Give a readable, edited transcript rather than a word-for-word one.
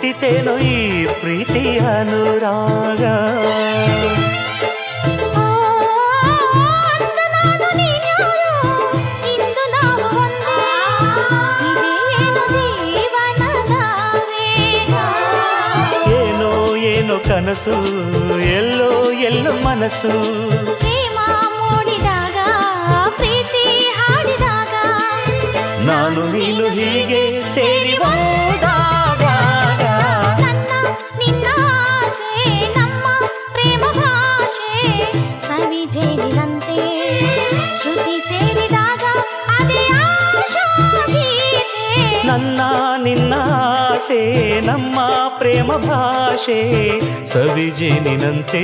ಹುಟ್ಟಿತೇನೋ ಈ ಪ್ರೀತಿ ಅನುರಾಗ. ಏನೋ ಕನಸು ಎಲ್ಲೋ ಎಲ್ಲೋ ಮನಸ್ಸು, ಪ್ರೇಮ ಮೂಡಿದಾಗ ಪ್ರೀತಿ ಹಾಡಿದಾಗ ನಾನು ನೀನು ಹೀಗೆ ಸೇರಿ ಹೋದಾಗ ನನ್ನ ನಿನ್ನ ಆಸೆ ನಮ್ಮ ಪ್ರೇಮ ಭಾಷೆ ಸವಿಜೇನಿನಂತೆ ಶ್ರುತಿ ಸೇರಿದಾಗ ಅದೇ ಆಶಾ ಗೀತೆ. ನನ್ನ ನಿನ್ನ ಆಸೆ ನಮ್ಮ ಪ್ರೇಮ ಭಾಷೆ ಸವಿಜೇನಿನಂತೆ